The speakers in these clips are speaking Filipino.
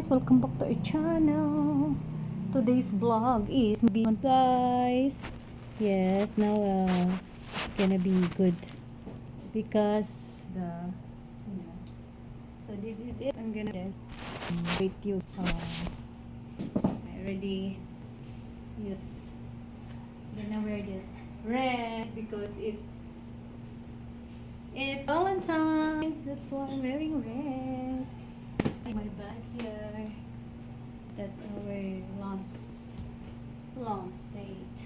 guys, welcome back to our channel. Today's vlog is guys. Yes, now it's gonna be good because so this is it. I'm gonna wait you. I already gonna wear this red because it's Valentine's. That's why I'm wearing red. My bag here. That's our launch date.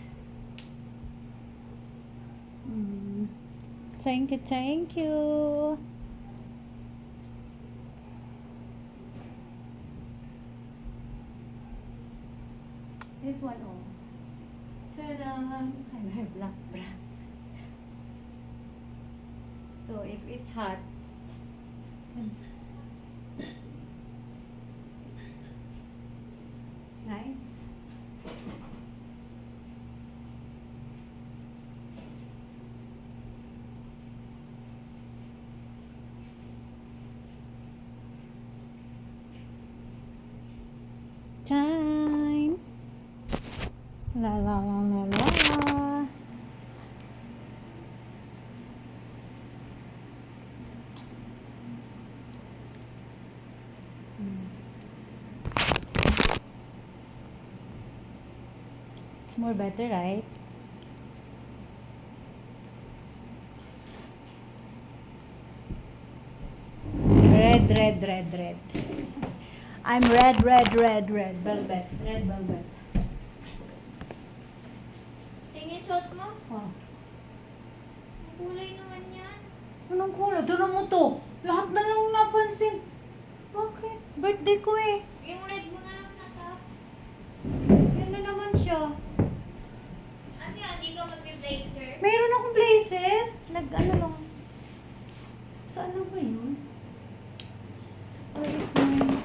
Thank you, thank you. This one, oh. Ta-da! I wear black bra. So if it's hot, nice. Time. La la la la la. It's more better, right? Red. I'm red velvet. Red velvet. Tingin suot mo? Oh. Ang kulay naman yan. Anong kulay? Tignan mo to. Lahat na lang napansin. Bakit? Birthday ko eh. Yung red mo na lang natap. Yan na naman siya. Ate, hindi ka mag-blazer? Mayroon akong blazer. Nag-ano lang. Saan na ba yun? Where is my...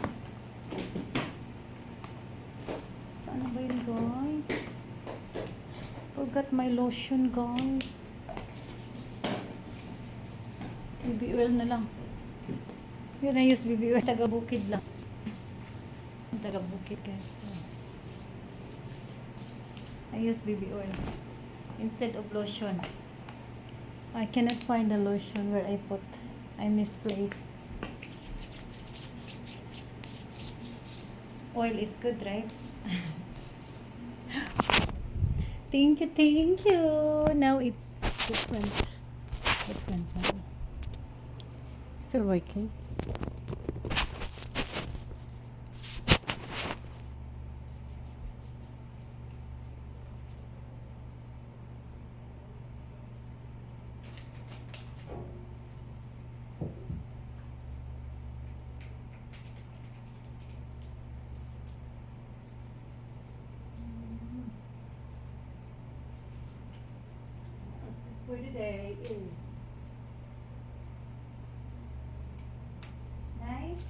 Saan na ba yun, guys? Forgot my lotion, guys. BB oil na lang. Yun, I use BB oil. Taga-bukid lang. Taga-bukid, guys. I use BB oil instead of lotion. I cannot find the lotion where I put. I misplaced. Oil is good, right? Thank you. Now it's different now. Still working. For today is nice.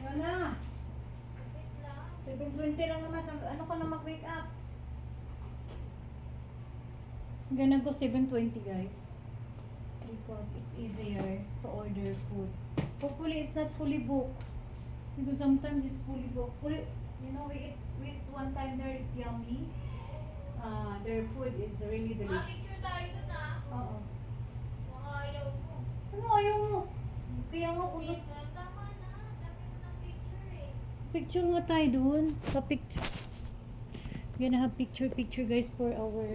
Wala. 7:20 lang naman. Ano ka na mag-wake up? Gonna go 7:20, guys. Because it's easier to order food. Hopefully, it's not fully booked. Because sometimes it's fully booked. You know, we eat one time there, it's yummy. Their food is really delicious. Picture tayo dun Oo. Baka ayaw mo. Ano ayaw mo? Kaya nga po. Wait, tama na. Dami mo ng picture eh. Picture nga tayo dun. Sa picture. Gonna have picture guys for our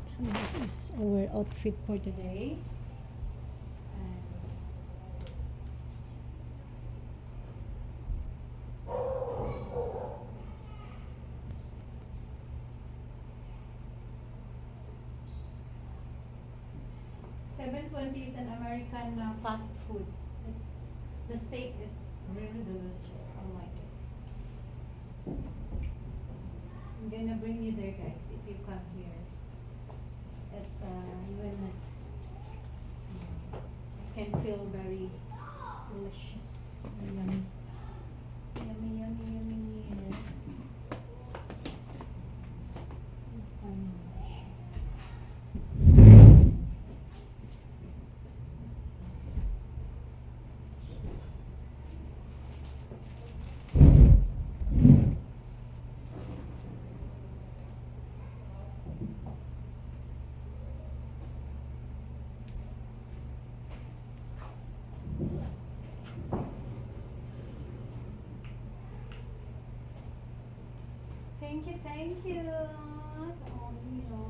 so this is our outfit for today. 720 is an American fast food. It's the steak is really delicious. I like it. I'm gonna bring you there, guys, if you come here. It's you will can feel very delicious. Yummy. Yummy, yummy, yummy. Thank you, thank you. Oh, no.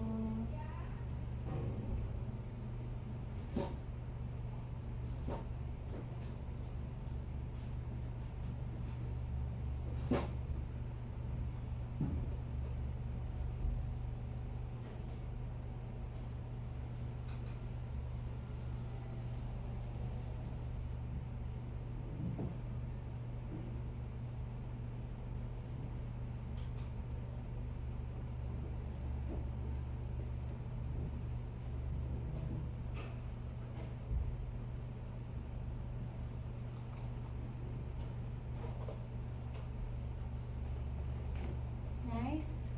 Nice.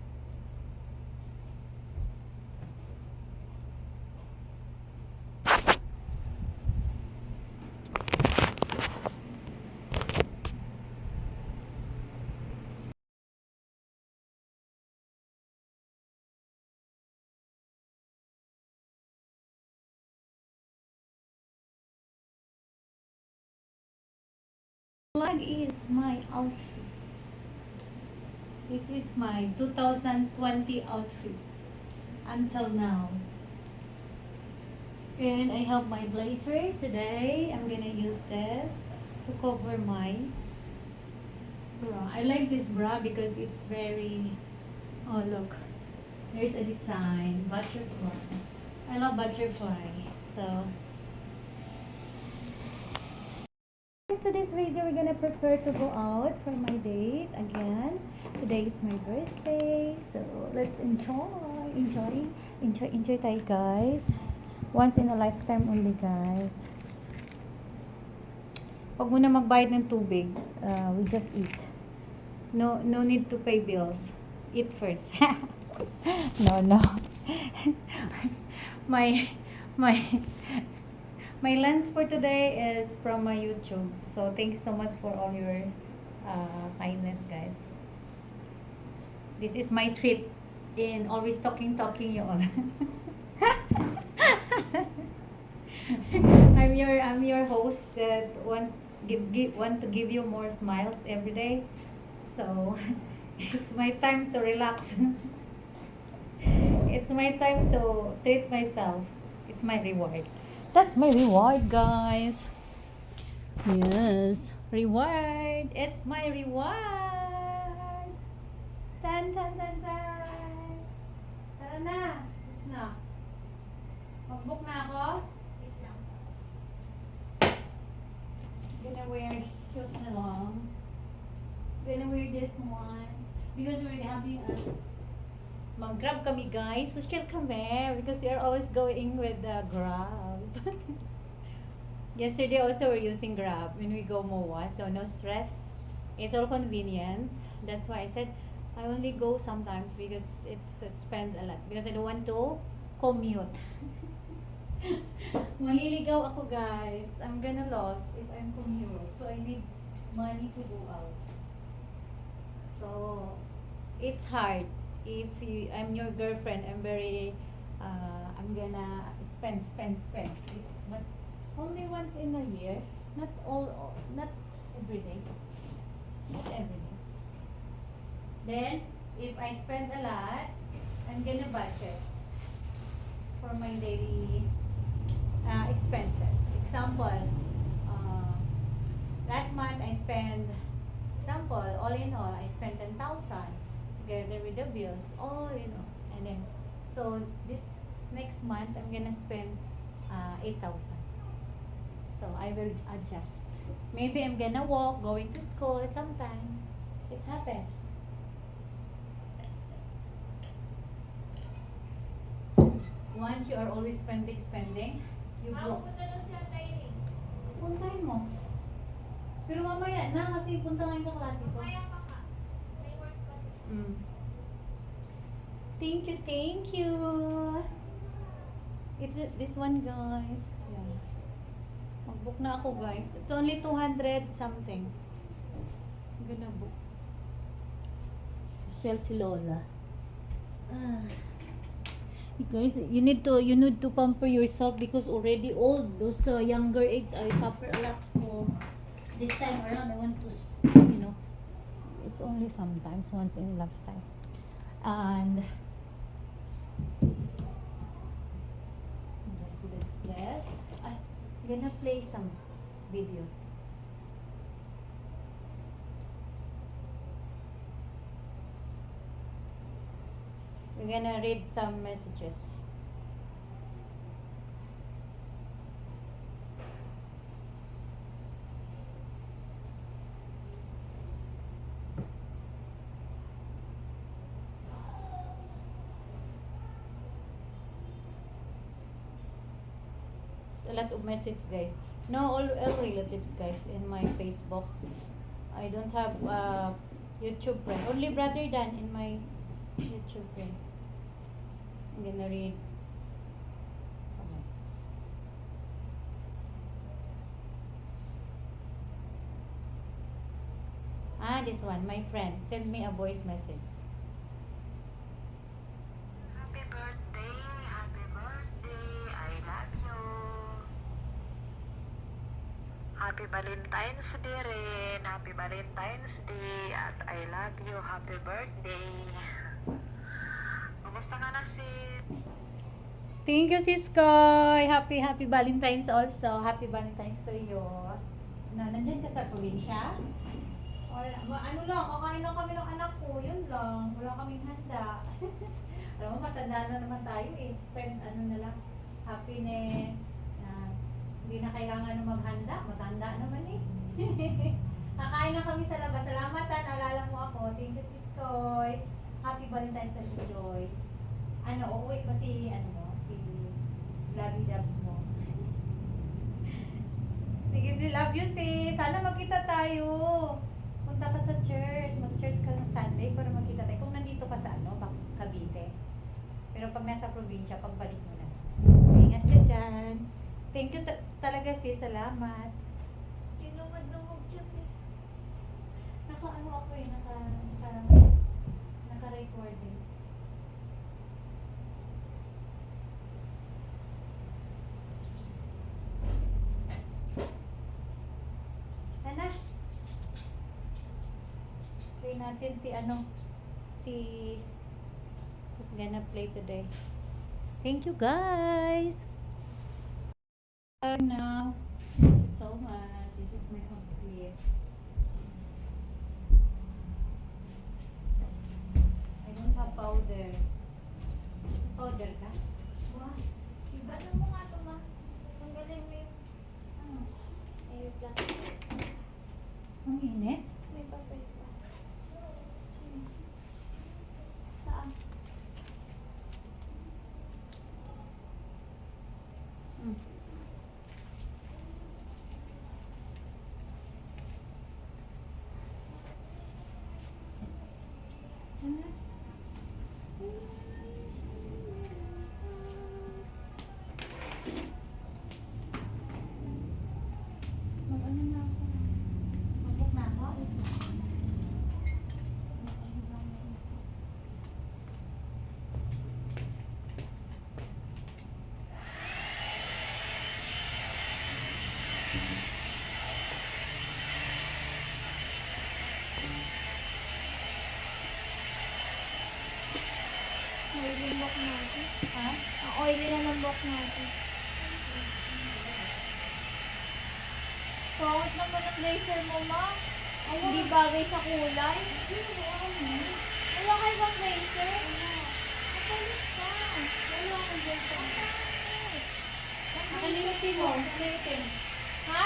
Flag is my outfit. This is my 2020 outfit until now. And I have my blazer today. I'm gonna use this to cover my bra. I like this bra because it's very, oh look, there's a design, butterfly. I love butterfly. So today's video we're gonna prepare to go out for my date again. Today is my birthday, so let's enjoy tayo guys. Once in a lifetime only guys. Huwag muna magbayad ng tubig. We just eat. No need to pay bills. Eat first. No. my my lens for today is from my YouTube. So thank you so much for all your kindness, guys. This is my treat in always talking you all. I'm your host that want to give you more smiles every day. So it's my time to relax. It's my time to treat myself. It's my reward. That's my reward, guys. Yes, reward. It's my reward. Tan. Tara na. Tapos na. Mag-book na ako. Wait lang. Gonna wear shoes na lang. Gonna wear this one. Because we're having a mag-grab kami guys. Social kami. Because we are always going with the Grab. Yesterday also we're using Grab when we go MOA. So no stress. It's all convenient. That's why I said I only go sometimes because it's spend a lot. Because I don't want to commute. Maliligaw ako guys. I'm gonna lose if I'm commute. So I need money to go out. So it's hard. If I'm your girlfriend, I'm very I'm gonna spend. But only once in a year. Not every day. Not every day. Then if I spend a lot, I'm gonna budget for my daily expenses. Example, last month I spent, all in all, I spent 10,000 together with the bills, and then, so this next month I'm gonna spend 8,000. So I will adjust. Maybe I'm gonna walk, going to school sometimes. It's happened. Once you are always spending, you Ako go. punta na sila tayo eh. Puntahin mo. Pero mamaya na kasi punta ngayon ka klase ko. Mamaya pa ka. May work pa. Mm. Thank you, thank you. This one, guys. Yeah. Mag-book na ako, guys. It's only 200 something. I'm gonna book. Social si Lola. You guys, you need to pamper yourself because already old. Those younger age, I suffer a lot. So this time around, I want to, it's only sometimes once in a lifetime. And yes, I'm gonna play some videos. We're gonna read some messages. A lot of messages, guys. No, all relatives, guys, in my Facebook. I don't have YouTube friend. Only Brother Dan in my YouTube friend. I'm gonna read comments. This one, my friend sent me a voice message. Happy birthday, happy birthday, I love you. Happy Valentine's Day rin, happy Valentine's Day, at I love you, happy birthday. Kumusta ka na, sis? Thank you, Sis Koy. Happy Valentine's also. Happy Valentine's to you. Nandyan ka sa probinsya? Ano lang, kakain lang kami ng anak ko. Yun lang. Wala kaming handa. Alam mo, matanda na naman tayo eh. Spend na lang. Happiness. Hindi na kailangan na maghanda. Matanda naman eh. Kakain lang kami sa labas. Salamat naalala mo ako. Thank you, Sis Koy. Happy Valentine's and Joy. Uuwi pa si Lovey Dubs mo. Sige, si love you, sis. Sana magkita tayo. Punta ka sa church. Mag-church ka ng Sunday para magkita tayo. Kung nandito ka sa Cavite. Pero pag nasa probinsya, pagbalik mo na. Ingat ka dyan. Thank you talaga, sis. Salamat. Tinumad-dumog siya eh. Ako eh. Naka-recording. Ana? Play natin who's gonna play today. Thank you, guys. Now, thank you so much. This is my home clip. I don't have powder. Powder ka? Wow. Ano mo nga ito, ma? Tanggalin mo yung may plastic. Ang init. May papel pa. Saan? Mm. Ano? Mag-ano na ako? Mag-book na ako? Oily yung buhok natin. Ha? Ang oily na ng buhok natin. Pangit naman ang blazer mo, ma. Hindi bagay sa kulay. Wala kayo bang blazer? Kapalit ka. Wala akong blazer. Nakalimutin mo. Nakalimutin. Ha?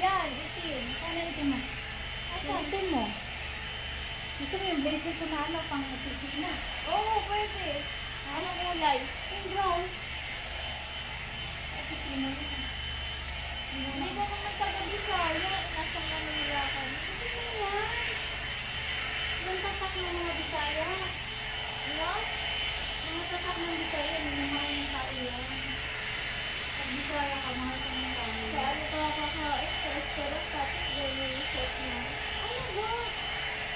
Yan, itim. Nakalimutin mo. Nakalimutin mo. Gusto mo yung bracelet ko na ano, pang opisina. Oo, pwede. Anong kulay? Yung brown. Opisina mo. Hindi ka naman taga-Bisaya. Nasa Manila ka. Hindi mo yan. Yung tatak ng mga Bisaya. Ano? Mga tatak ng Bisaya, yung mga yung tao yan. Pag Bisaya ka, mga yung tao. Sa ano ka kakain? Sa restaurant, tapos gano'n yung set mo. Ano ba?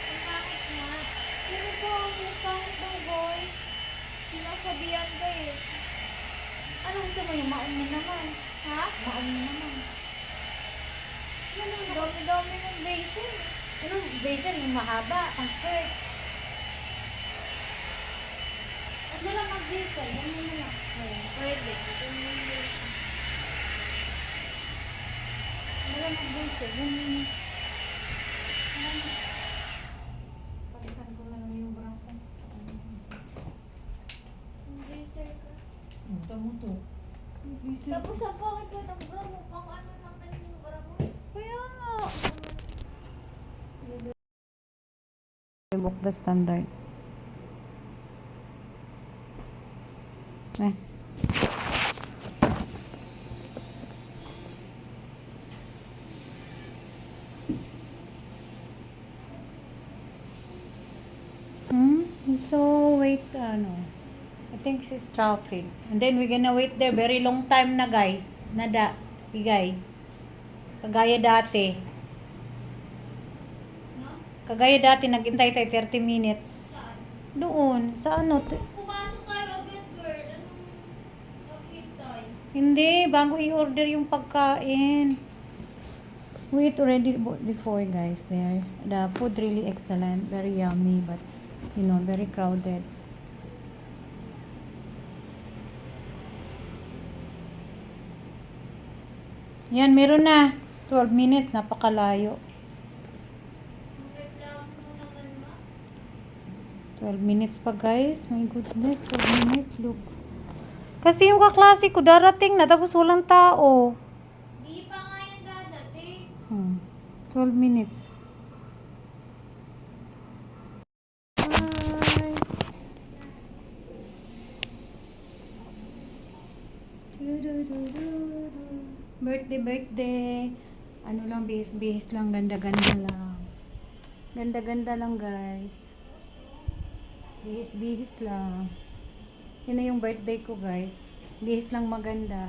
Ang pangit nga. Pero po, ang pangit ng boy. Sinasabihan ka eh. Ano gusto mo yung maong mo naman? Ha? Maong mo naman. Dami-dami ng basin. Anong bracelet yung mahaba, pang shirt. At na lang mag-bracelet, yan mo na lang. Pwede. Ito na yung basin. Ano lang mag-bracelet, yan mo na. Palitan ko lang yung bra ko. Ang basin ka. Tamo to. Tapos sa pangit ka ng bra mo, pang ano naman yung bra mo. Kaya nga. Book the standard. Eh. So, wait, ano. I think this is traffic. And then, we're gonna wait there very long time na, guys. Nada, igay. Kagaya dati. No? Kagaya dati, naghintay tayo 30 minutes. Saan? Doon, sa ano. Pumasok tayo agad, girl. Anong nakitay? Hindi, bago i-order yung pagkain. We ate already before, guys, there. The food really excellent. Very yummy, but, you know, very crowded. Yan, meron na. 12 minutes, napakalayo. Ang reklamo mo naman, ma. 12 minutes pa, guys. My goodness, 12 minutes. Look. Kasi yung kaklase ko, darating na, tapos walang tao. Di pa nga yan dadating. 12 minutes. Bye. Birthday. Ano lang, bihis lang, ganda-ganda lang. Ganda-ganda lang, guys. Bihis lang. Yun na yung birthday ko, guys. Bihis lang maganda.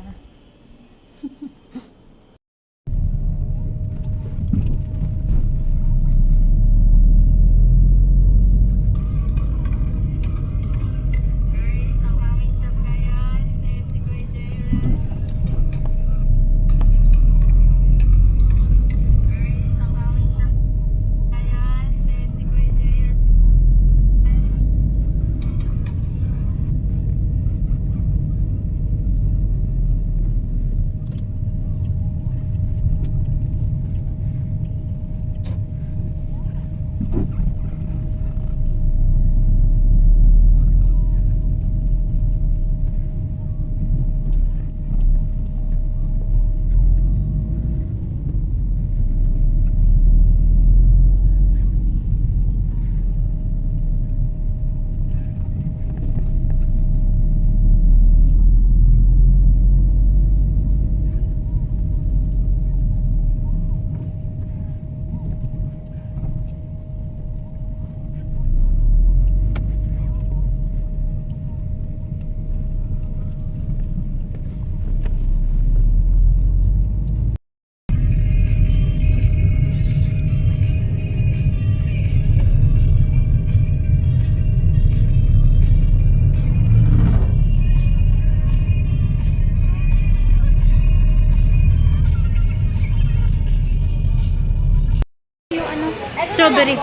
Strawberry.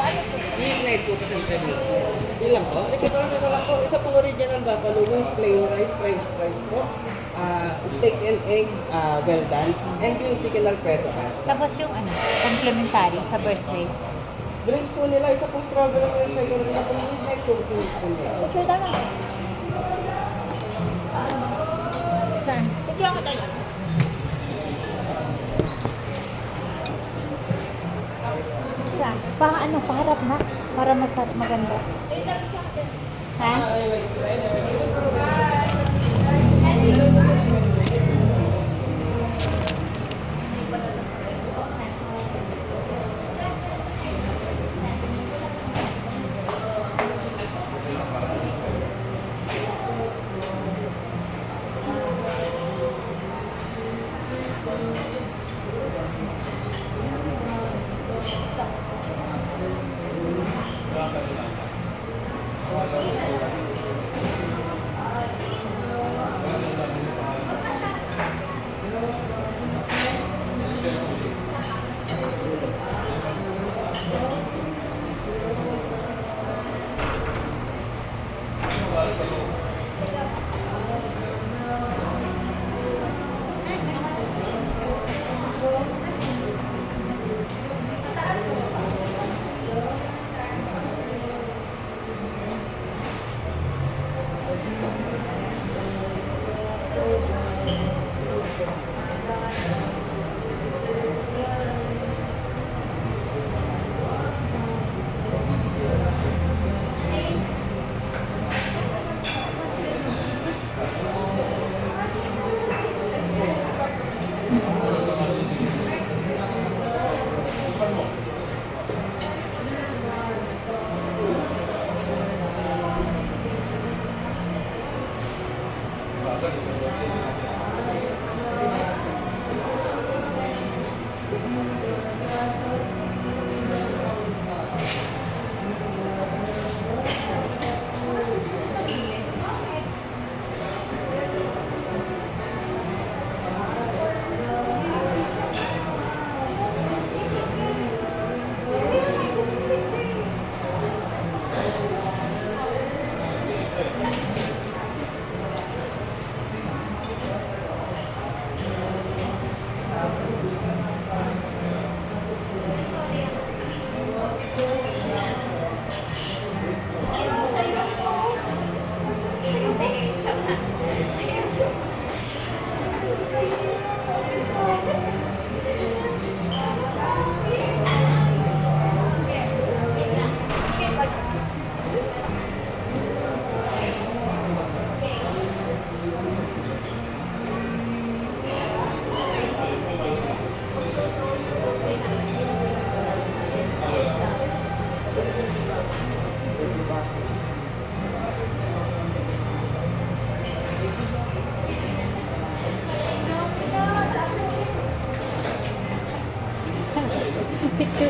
Midnight po kasi ang preview. Yun lang po. Ito lang po. Isa pong original buffalo wings, plain rice, french fries po. Steak and egg, well done. And yung chicken alfredo pasta. Tapos yung ano, complimentary sa birthday. Drinks po nila, isa pong strawberry wings, second isa pong midnight po kasi po nila. Picture tayo. Saan? Kaya ka tayo. Sa, ano, paharap na. Para maganda. Ha?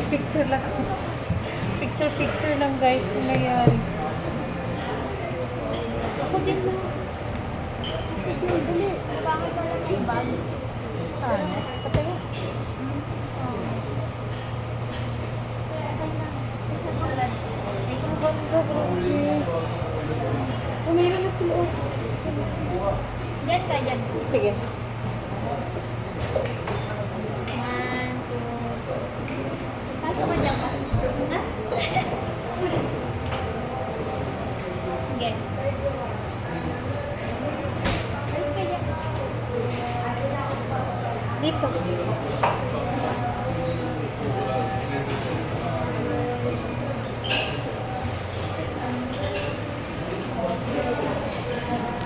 Picture lang. Picture lang guys. Yung nangyari. Ako din na. Picture, dali. Bakit wala na yung bag? Ano? Patay. Isa pa lang. Ang ganda, grabe. Oh, mayroon na sila. Diyan ka, diyan. Sige. 1, 2. Pasok ka dyan pa. Ha? Sige. Alis ka dyan. Dito.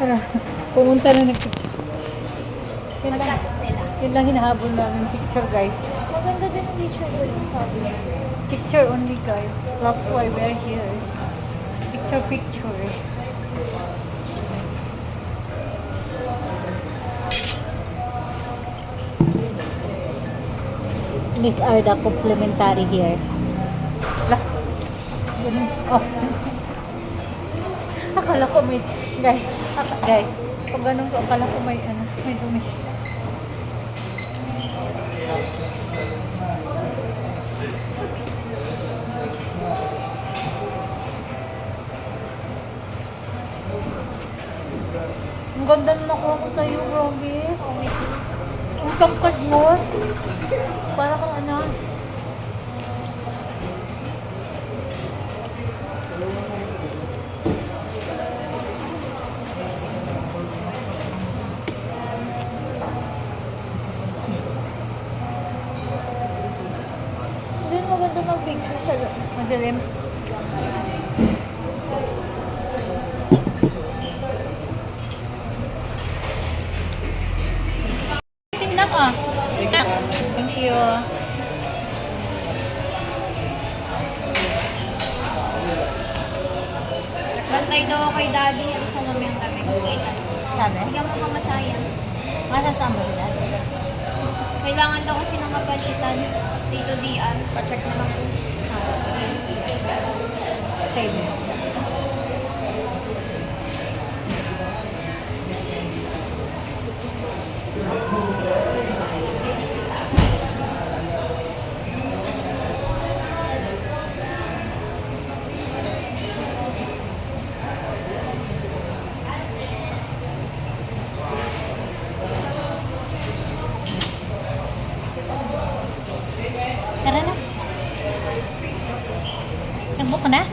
Tara, pumunta na nag-picture. Yun lang, Pagkatapos nila. yun lang hinahabol namin picture guys. Maganda din ang picture doon yung sabi niya. Picture only guys. That's why we're here. Picture. These are the complimentary here. Lah. Ganun. Oh. Akala ko may guys. Pag ganun ko akala ko may may dumi. Ang ganda na nakuha ko sa'yo, grabe. Ang tangkad mo. Para kang ano. maganda mag-picture sa loob. Madilim. Tingnan ka. Tingnan. Thank you. Bantay daw ako kay daddy at sa mamayang kami. Hospital. Sabi? Bigyan mo mamasayan. Masasama si Daddy. Kailangan daw kasi ng kapalitan. Dito DR. Pa-check na lang po. Save me. Tara na. Nag-book ka na?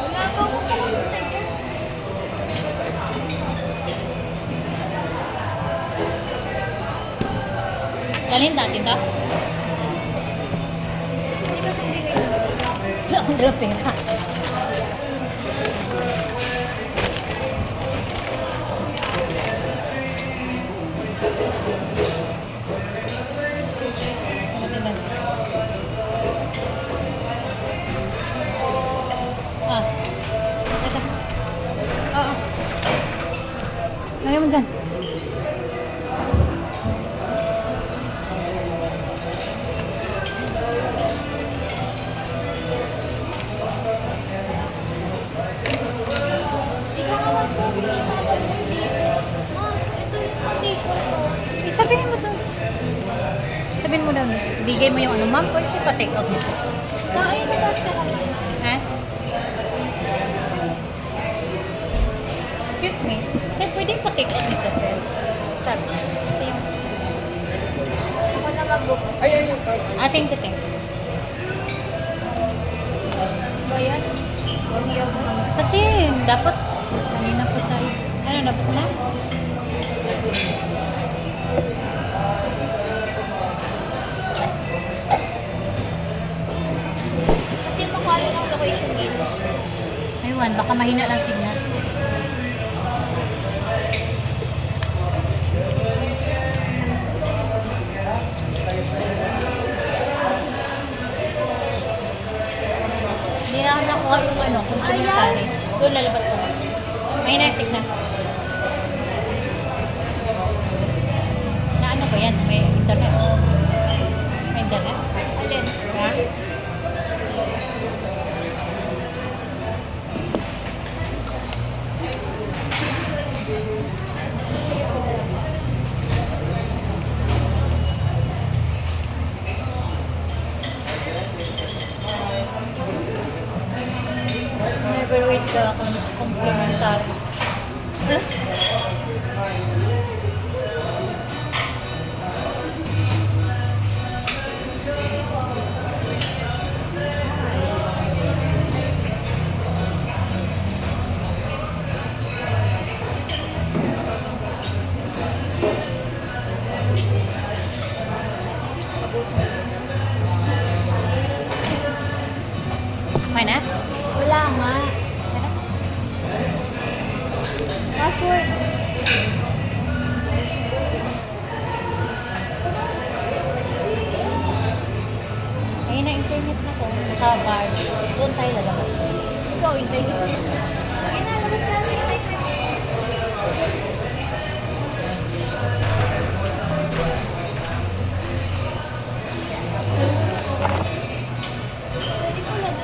Wala pa ako pumunta dyan. Dalhin natin to? Hindi ka nagbigay ng Wala akong dalang pera. Ah. Ito. Oo. Lagyan mo dyan. Ikaw nga mag-booking. Ma, ito yung dito to. Sabihin mo to. Sabihin mo lang. Bigay mo yung ano, ma'am. Pwede pa take out nito. Kain na tapos ka naman. Ha? Excuse me. Sir, pwede pa take out nito, sir. Sabi. Ito yung... Ako na mag-book. Ay, yung card. Thank you, thank you. Ba yan? Hindi ako. Kasi dapat kanina pa tayo. Ano, dapat na? Kasi makali ng location dito. Aywan, baka mahina lang signal. Hindi na ako nakuha yung ano, complimentary. Doon lalabas ko. Mahina yung signal. Na ano ba yan? May internet? May internet? Alin? Ha? Never read the complimentary. May na? Wala nga. Password. Ayun na internet na ko. Sa bar. Doon tayo lalabas. Ikaw, hintay dito. Ayun na, labas na. Hintay ko. Pwede ko lang.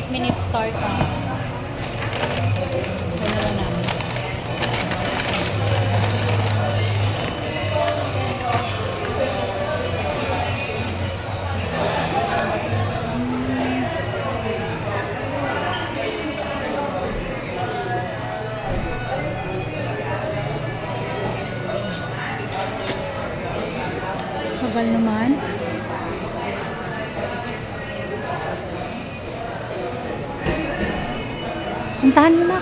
8 minutes start time. Ito na lang namin. Tagal naman. Puntahan mo na.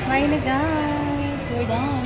Bye na guys. We're done.